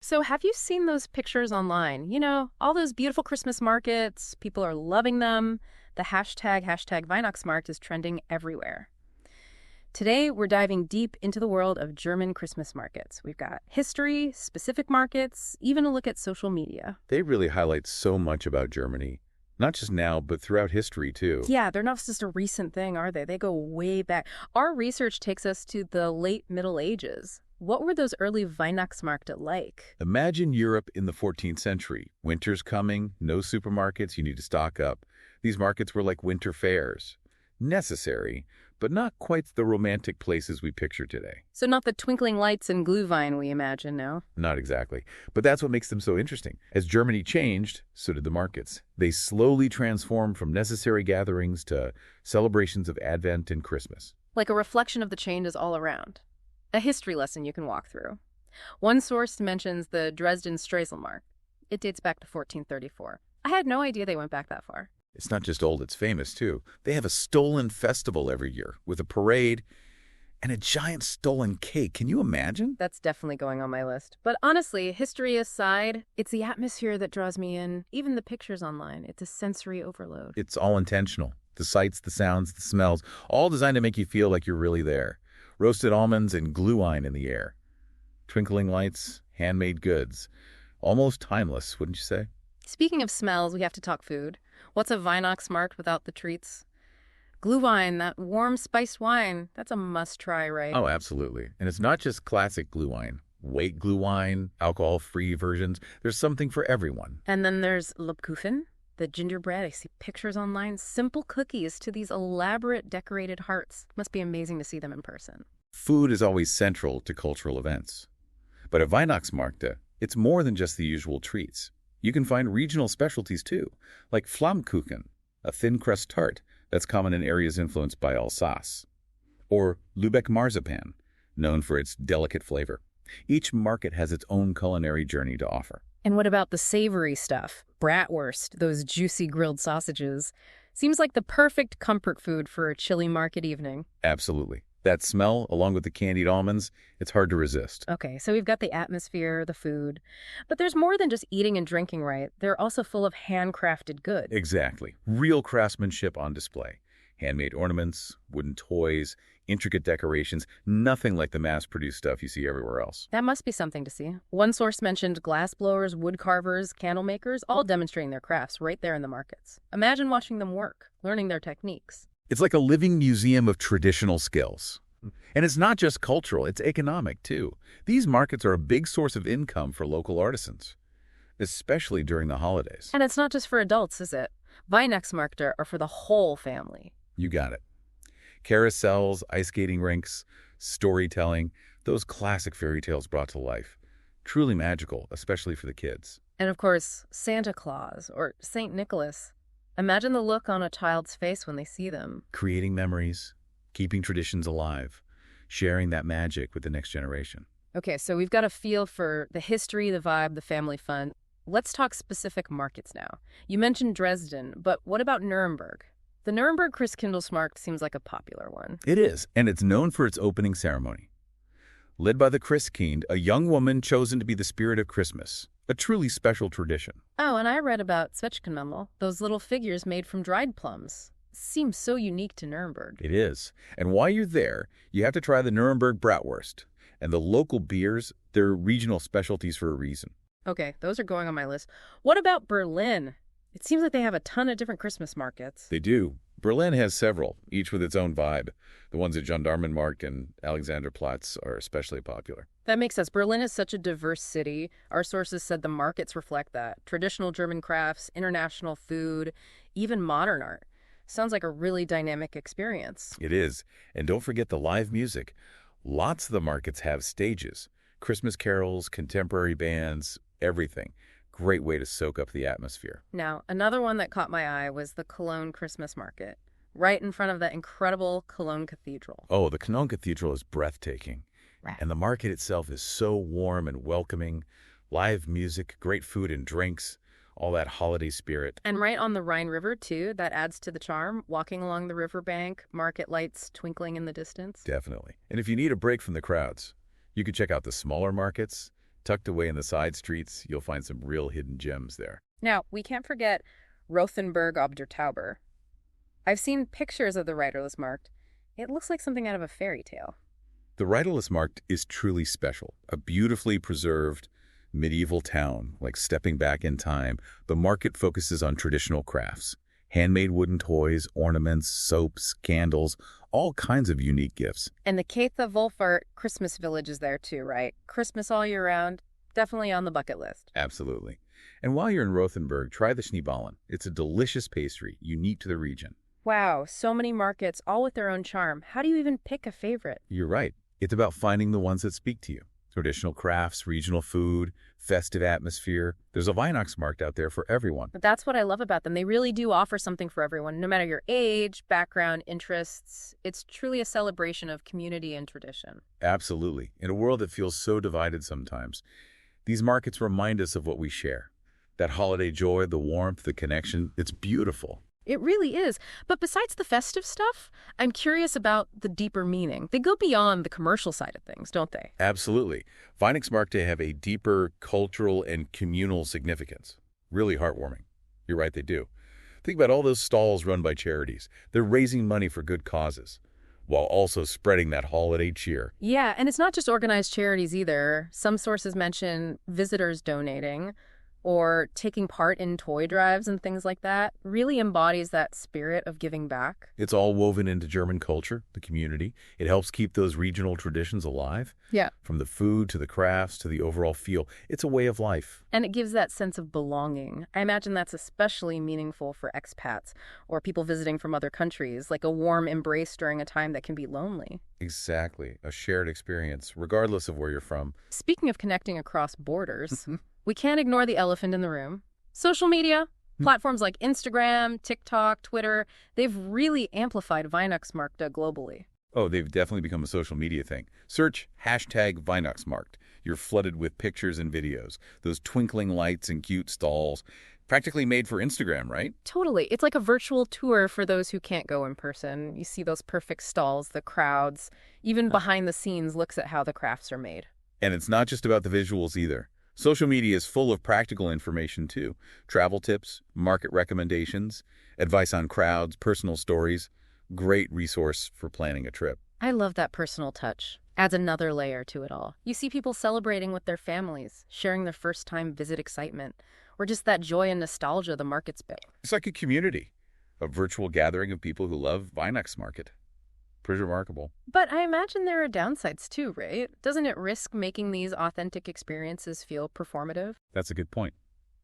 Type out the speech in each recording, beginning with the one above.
So have you seen those pictures online? All those beautiful Christmas markets, people are loving them. The hashtag Weihnachtsmarkt is trending everywhere. Today, we're diving deep into the world of German Christmas markets. We've got history, specific markets, even a look at social media. They really highlight so much about Germany, not just now, but throughout history, too. Yeah, they're not just a recent thing, are they? They go way back. Our research takes us to the late Middle Ages. What were those early Weihnachtsmärkte like? Imagine Europe in the 14th century. Winter's coming, no supermarkets, you need to stock up. These markets were like winter fairs. Necessary, but not quite the romantic places we picture today. So not the twinkling lights and Glühwein we imagine, no? Not exactly. But that's what makes them so interesting. As Germany changed, so did the markets. They slowly transformed from necessary gatherings to celebrations of Advent and Christmas. Like a reflection of the changes all around. A history lesson you can walk through. One source mentions the Dresden Strelselmarkt. It dates back to 1434. I had no idea they went back that far. It's not just old, it's famous, too. They have a stolen festival every year with a parade and a giant stolen cake. Can you imagine? That's definitely going on my list. But honestly, history aside, it's the atmosphere that draws me in. Even the pictures online. It's a sensory overload. It's all intentional. The sights, the sounds, the smells, all designed to make you feel like you're really there. Roasted almonds and Glühwein in the air. Twinkling lights, handmade goods. Almost timeless, wouldn't you say? Speaking of smells, we have to talk food. What's a Weihnachtsmarkt without the treats? Glühwein, that warm spiced wine, that's a must-try, right? Oh, absolutely. And it's not just classic Glühwein. Weight Glühwein, alcohol-free versions. There's something for everyone. And then there's Lebkuchen, the gingerbread. I see pictures online. Simple cookies to these elaborate decorated hearts. Must be amazing to see them in person. Food is always central to cultural events. But at Weihnachtsmärkte, it's more than just the usual treats. You can find regional specialties too, like Flammkuchen, a thin crust tart that's common in areas influenced by Alsace, or Lübeck marzipan, known for its delicate flavor. Each market has its own culinary journey to offer. And what about the savory stuff? Bratwurst, those juicy grilled sausages. Seems like the perfect comfort food for a chilly market evening. Absolutely. That smell, along with the candied almonds, it's hard to resist. Okay, so we've got the atmosphere, the food. But there's more than just eating and drinking, right? They're also full of handcrafted goods. Exactly. Real craftsmanship on display. Handmade ornaments, wooden toys, intricate decorations, nothing like the mass-produced stuff you see everywhere else. That must be something to see. One source mentioned glass blowers, wood carvers, candle makers, all demonstrating their crafts right there in the markets. Imagine watching them work, learning their techniques. It's like a living museum of traditional skills. And it's not just cultural, it's economic too. These markets are a big source of income for local artisans, especially during the holidays. And it's not just for adults, is it? Weihnachtsmärkte are for the whole family. You got it. Carousels, ice skating rinks, storytelling, those classic fairy tales brought to life. Truly magical, especially for the kids. And of course, Santa Claus or St. Nicholas. Imagine the look on a child's face when they see them. Creating memories, keeping traditions alive, sharing that magic with the next generation. Okay, so we've got a feel for the history, the vibe, the family fun. Let's talk specific markets now. You mentioned Dresden, but what about Nuremberg? The Nuremberg Christkindlesmarkt seems like a popular one. It is, and it's known for its opening ceremony. Led by the Christkind, a young woman chosen to be the spirit of Christmas, a truly special tradition. Oh, and I read about Zwetschgenmemmel, those little figures made from dried plums. Seems so unique to Nuremberg. It is. And while you're there, you have to try the Nuremberg Bratwurst. And the local beers, they're regional specialties for a reason. Okay, those are going on my list. What about Berlin? It seems like they have a ton of different Christmas markets. They do. Berlin has several, each with its own vibe. The ones at Gendarmenmarkt and Alexanderplatz are especially popular. That makes sense. Berlin is such a diverse city. Our sources said the markets reflect that. Traditional German crafts, international food, even modern art. Sounds like a really dynamic experience. It is. And don't forget the live music. Lots of the markets have stages. Christmas carols, contemporary bands, everything. Great way to soak up the atmosphere. Now, another one that caught my eye was the Cologne Christmas Market, right in front of that incredible Cologne Cathedral. Oh, the Cologne Cathedral is breathtaking. Right. And the market itself is so warm and welcoming. Live music, great food and drinks, all that holiday spirit. And right on the Rhine River, too, that adds to the charm. Walking along the riverbank, market lights twinkling in the distance. Definitely. And if you need a break from the crowds, you could check out the smaller markets, Tucked away in the side streets, you'll find some real hidden gems there. Now, we can't forget Rothenburg ob der Tauber. I've seen pictures of the riderless markt. It looks like something out of a fairy tale. The riderless markt is truly special. A beautifully preserved medieval town, like stepping back in time. The market focuses on traditional crafts. Handmade wooden toys, ornaments, soaps, candles, all kinds of unique gifts. And the Keitha Wolfart Christmas village is there too, right? Christmas all year round. Definitely on the bucket list. Absolutely. And while you're in Rothenburg, try the Schneeballen. It's a delicious pastry, unique to the region. Wow, so many markets, all with their own charm. How do you even pick a favorite? You're right. It's about finding the ones that speak to you. Traditional crafts, regional food, festive atmosphere. There's a Weihnachtsmarkt out there for everyone. But that's what I love about them. They really do offer something for everyone, no matter your age, background, interests. It's truly a celebration of community and tradition. Absolutely. In a world that feels so divided sometimes, these markets remind us of what we share. That holiday joy, the warmth, the connection, it's beautiful. It really is. But besides the festive stuff, I'm curious about the deeper meaning. They go beyond the commercial side of things, don't they? Absolutely. Weihnachtsmärkte have a deeper cultural and communal significance. Really heartwarming. You're right, they do. Think about all those stalls run by charities. They're raising money for good causes, while also spreading that holiday cheer. Yeah, and it's not just organized charities either. Some sources mention visitors donating or taking part in toy drives and things like that. Really embodies that spirit of giving back. It's all woven into German culture, the community. It helps keep those regional traditions alive. Yeah. From the food to the crafts to the overall feel. It's a way of life. And it gives that sense of belonging. I imagine that's especially meaningful for expats or people visiting from other countries, like a warm embrace during a time that can be lonely. Exactly. A shared experience, regardless of where you're from. Speaking of connecting across borders, we can't ignore the elephant in the room. Social media, platforms like Instagram, TikTok, Twitter, they've really amplified Weihnachtsmärkte globally. Oh, they've definitely become a social media thing. Search #Weihnachtsmarkt. You're flooded with pictures and videos. Those twinkling lights and cute stalls. Practically made for Instagram, right? Totally. It's like a virtual tour for those who can't go in person. You see those perfect stalls, the crowds, even behind the scenes looks at how the crafts are made. And it's not just about the visuals either. Social media is full of practical information too. Travel tips, market recommendations, advice on crowds, personal stories. Great resource for planning a trip. I love that personal touch. Adds another layer to it all. You see people celebrating with their families, sharing their first-time visit excitement, or just that joy and nostalgia the market's built. It's like a community, a virtual gathering of people who love Weihnachtsmarkt. Pretty remarkable. But I imagine there are downsides too, right? Doesn't it risk making these authentic experiences feel performative? That's a good point.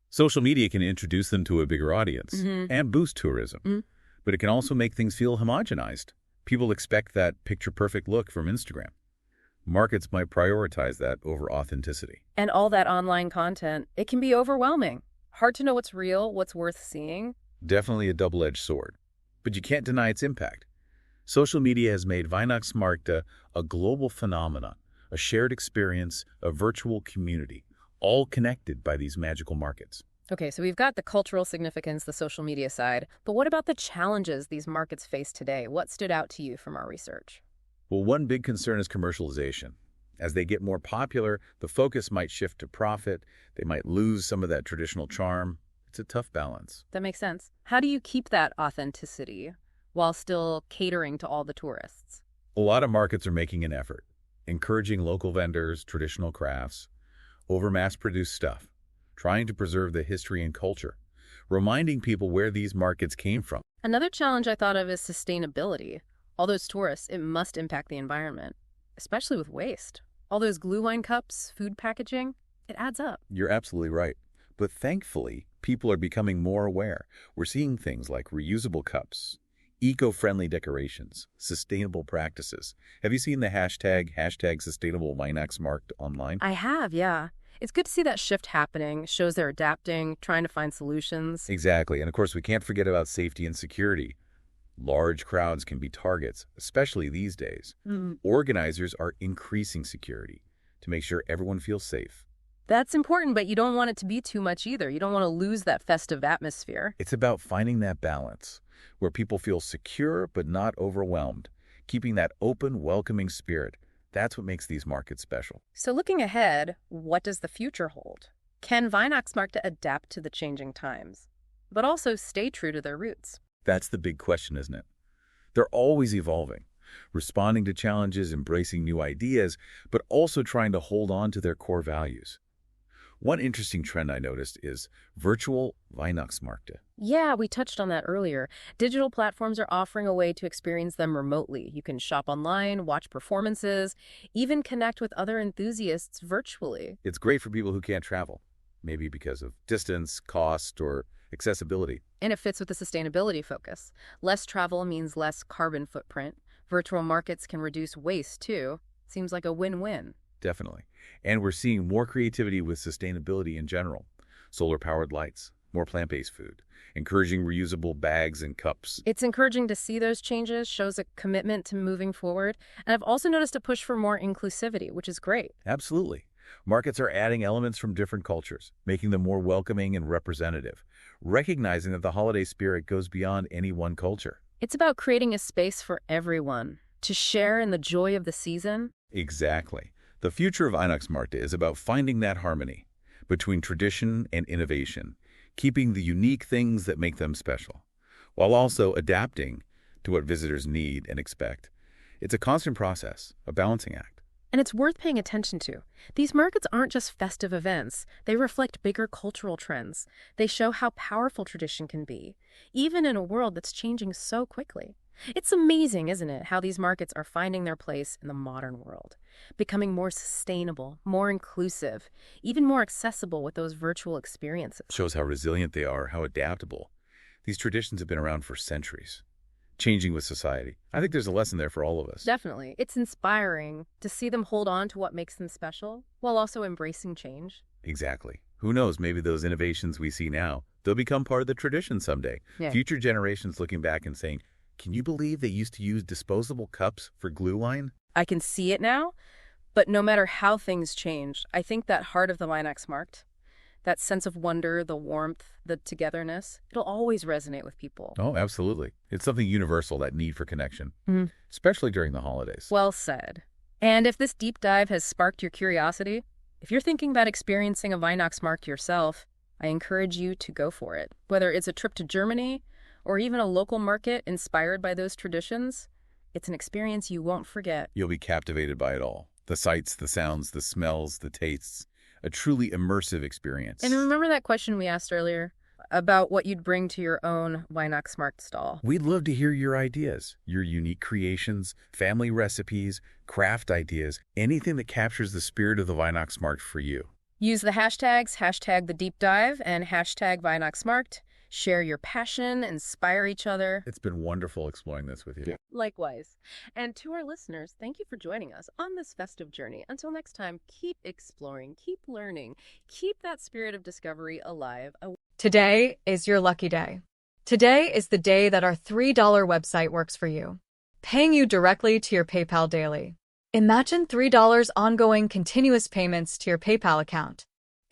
Social media can introduce them to a bigger audience and boost tourism. But it can also make things feel homogenized. People expect that picture-perfect look from Instagram. Markets might prioritize that over authenticity. And all that online content, it can be overwhelming. Hard to know what's real, what's worth seeing. Definitely a double-edged sword. But you can't deny its impact. Social media has made Weihnachtsmärkte a global phenomenon, a shared experience, a virtual community, all connected by these magical markets. Okay, so we've got the cultural significance, the social media side, but what about the challenges these markets face today? What stood out to you from our research? Well, one big concern is commercialization. As they get more popular, the focus might shift to profit. They might lose some of that traditional charm. It's a tough balance. That makes sense. How do you keep that authenticity while still catering to all the tourists? A lot of markets are making an effort, encouraging local vendors, traditional crafts, over mass-produced stuff, trying to preserve the history and culture, reminding people where these markets came from. Another challenge I thought of is sustainability. All those tourists, it must impact the environment, especially with waste. All those glue wine cups, food packaging, it adds up. You're absolutely right. But thankfully, people are becoming more aware. We're seeing things like reusable cups, eco-friendly decorations, sustainable practices. Have you seen the hashtag Sustainable Weihnachtsmarkt online? I have, yeah. It's good to see that shift happening. Shows they're adapting, trying to find solutions. Exactly. And of course, we can't forget about safety and security. Large crowds can be targets, especially these days. Organizers are increasing security to make sure everyone feels safe. That's important, but you don't want it to be too much either. You don't want to lose that festive atmosphere. It's about finding that balance where people feel secure but not overwhelmed, keeping that open, welcoming spirit. That's what makes these markets special. So looking ahead, what does the future hold? Can Weihnachtsmärkte adapt to the changing times, but also stay true to their roots? That's the big question, isn't it? They're always evolving, responding to challenges, embracing new ideas, but also trying to hold on to their core values. One interesting trend I noticed is virtual Weihnachtsmärkte. Yeah, we touched on that earlier. Digital platforms are offering a way to experience them remotely. You can shop online, watch performances, even connect with other enthusiasts virtually. It's great for people who can't travel, maybe because of distance, cost, or accessibility. And it fits with the sustainability focus. Less travel means less carbon footprint. Virtual markets can reduce waste, too. Seems like a win-win. Definitely. And we're seeing more creativity with sustainability in general. Solar-powered lights, more plant-based food, encouraging reusable bags and cups. It's encouraging to see those changes, shows a commitment to moving forward. And I've also noticed a push for more inclusivity, which is great. Absolutely. Markets are adding elements from different cultures, making them more welcoming and representative, recognizing that the holiday spirit goes beyond any one culture. It's about creating a space for everyone to share in the joy of the season. Exactly. The future of Weihnachtsmärkte is about finding that harmony between tradition and innovation, keeping the unique things that make them special, while also adapting to what visitors need and expect. It's a constant process, a balancing act. And it's worth paying attention to. These markets aren't just festive events. They reflect bigger cultural trends. They show how powerful tradition can be, even in a world that's changing so quickly. It's amazing, isn't it, how these markets are finding their place in the modern world, becoming more sustainable, more inclusive, even more accessible with those virtual experiences. Shows how resilient they are, how adaptable. These traditions have been around for centuries, changing with society. I think there's a lesson there for all of us. Definitely. It's inspiring to see them hold on to what makes them special while also embracing change. Exactly. Who knows, maybe those innovations we see now, they'll become part of the tradition someday. Yeah. Future generations looking back and saying, can you believe they used to use disposable cups for glue line? I can see it now, but no matter how things change, I think that heart of the Weihnachtsmarkt, that sense of wonder, the warmth, the togetherness, it'll always resonate with people. Oh, absolutely. It's something universal, that need for connection, especially during the holidays. Well said. And if this deep dive has sparked your curiosity, if you're thinking about experiencing a Weihnachtsmarkt yourself, I encourage you to go for it. Whether it's a trip to Germany or even a local market inspired by those traditions, it's an experience you won't forget. You'll be captivated by it all. The sights, the sounds, the smells, the tastes. A truly immersive experience. And remember that question we asked earlier about what you'd bring to your own Weihnachtsmarkt stall? We'd love to hear your ideas, your unique creations, family recipes, craft ideas, anything that captures the spirit of the Weihnachtsmarkt for you. Use the hashtags, #TheDeepDive and #Weihnachtsmarkt. Share your passion, inspire each other. It's been wonderful exploring this with you. Yeah. Likewise. And to our listeners, thank you for joining us on this festive journey. Until next time, keep exploring, keep learning, keep that spirit of discovery alive. Today is your lucky day. Today is the day that our $3 website works for you, paying you directly to your PayPal daily. Imagine $3 ongoing continuous payments to your PayPal account.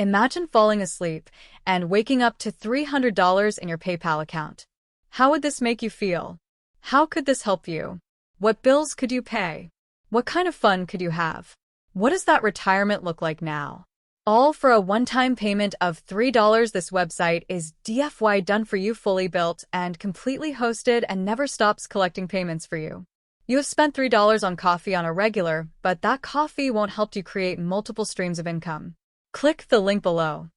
Imagine falling asleep and waking up to $300 in your PayPal account. How would this make you feel? How could this help you? What bills could you pay? What kind of fun could you have? What does that retirement look like now? All for a one-time payment of $3. This website is DFY done for you, fully built and completely hosted, and never stops collecting payments for you. You have spent $3 on coffee on a regular, but that coffee won't help you create multiple streams of income. Click the link below.